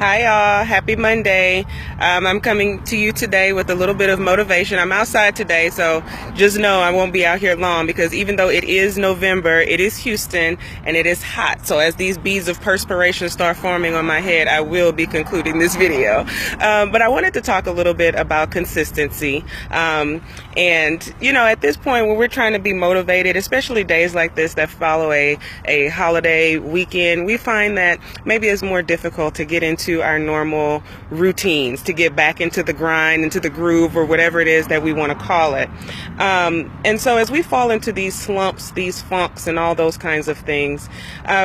Hi, y'all. Happy Monday. I'm coming to you today with a little bit of motivation. I'm outside today, so just know I won't be out here long because even though it is November, it is Houston and it is hot. So as these beads of perspiration start forming on my head, I will be concluding this video. But I wanted to talk a little bit about consistency. And, you know, at this point when we're trying to be motivated, especially days like this that follow a holiday weekend, we find that maybe it's more difficult to get into our normal routines, to get back into the grind, into the groove, or whatever it is that we want to call it. And so as we fall into these slumps, these funks, and all those kinds of things,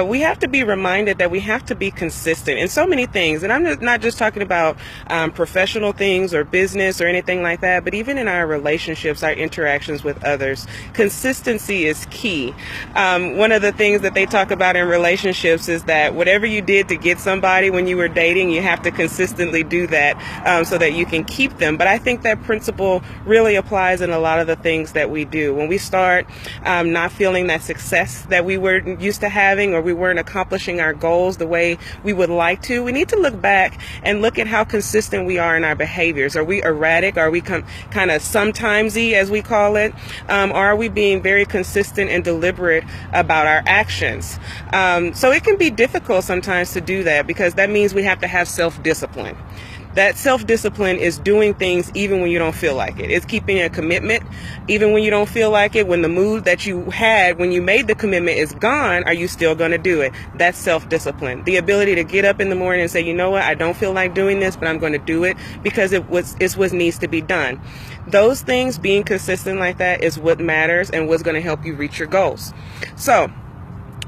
we have to be reminded that we have to be consistent in so many things. And I'm not just talking about professional things or business or anything like that, but even in our relationships, our interactions with others, consistency is key. One of the things that they talk about in relationships is that whatever you did to get somebody when you were dating, you have to consistently do that so that you can keep them. But I think that principle really applies in a lot of the things that we do. When we start not feeling that success that we were used to having, or we weren't accomplishing our goals the way we would like to, we need to look back and look at how consistent we are in our behaviors. Are we erratic? Are we kind of sometimesy, as we call it? Or are we being very consistent and deliberate about our actions? So it can be difficult sometimes to do that, because that means we have to have self-discipline. That self-discipline is doing things even when you don't feel like it. It's keeping a commitment even when you don't feel like it. When the mood that you had when you made the commitment is gone, are you still going to do it? That's self-discipline. The ability to get up in the morning and say, you know what, I don't feel like doing this, but I'm going to do it because it's what needs to be done. Those things, being consistent like that, is what matters and what's going to help you reach your goals. So,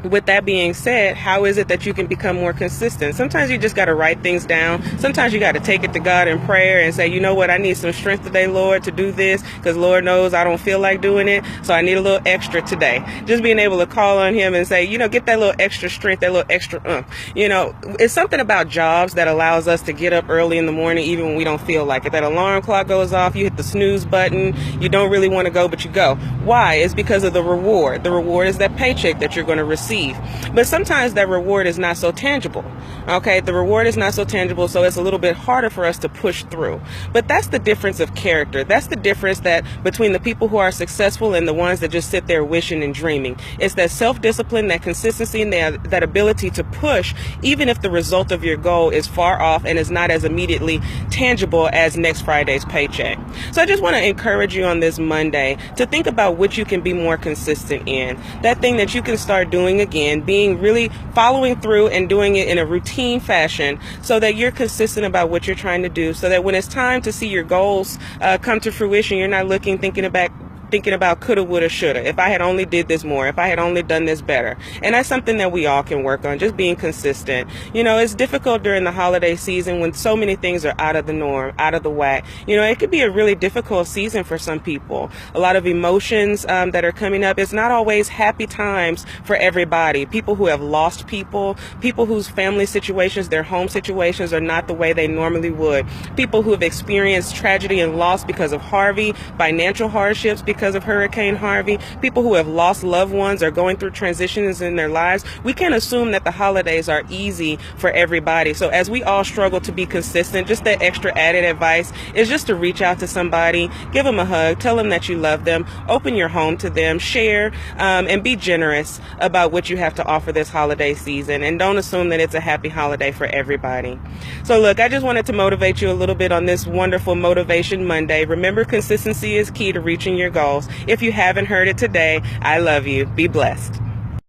with that being said, how is it that you can become more consistent? Sometimes you just got to write things down. Sometimes you got to take it to God in prayer and say, you know what, I need some strength today, Lord, to do this, because Lord knows I don't feel like doing it, so I need a little extra today. Just being able to call on him and say, you know, get that little extra strength, that little extra You know, it's something about jobs that allows us to get up early in the morning even when we don't feel like it. That alarm clock goes off, you hit the snooze button, you don't really want to go, but you go. Why? It's because of the reward. The reward is that paycheck that you're going to receive. But sometimes that reward is not so tangible. Okay, the reward is not so tangible, so it's a little bit harder for us to push through. But that's the difference of character. That's the difference that between the people who are successful and the ones that just sit there wishing and dreaming. It's that self-discipline, that consistency, and that ability to push, even if the result of your goal is far off and is not as immediately tangible as next Friday's paycheck. So I just want to encourage you on this Monday to think about what you can be more consistent in. That thing that you can start doing again, being really following through and doing it in a routine fashion so that you're consistent about what you're trying to do, so that when it's time to see your goals come to fruition, you're not thinking about coulda, woulda, shoulda. If I had only did this more, if I had only done this better. And that's something that we all can work on, just being consistent. You know, it's difficult during the holiday season when so many things are out of the norm, out of the whack. You know, it could be a really difficult season for some people. A lot of emotions that are coming up. It's not always happy times for everybody. People who have lost people whose family situations, their home situations are not the way they normally would. People who have experienced tragedy and loss because of Harvey, financial hardships because of Hurricane Harvey, people who have lost loved ones or going through transitions in their lives. We can't assume that the holidays are easy for everybody. So as we all struggle to be consistent, just that extra added advice is just to reach out to somebody, give them a hug, tell them that you love them, open your home to them, share, and be generous about what you have to offer this holiday season. And don't assume that it's a happy holiday for everybody. So look, I just wanted to motivate you a little bit on this wonderful Motivation Monday. Remember, consistency is key to reaching your goals. If you haven't heard it today, I love you. Be blessed.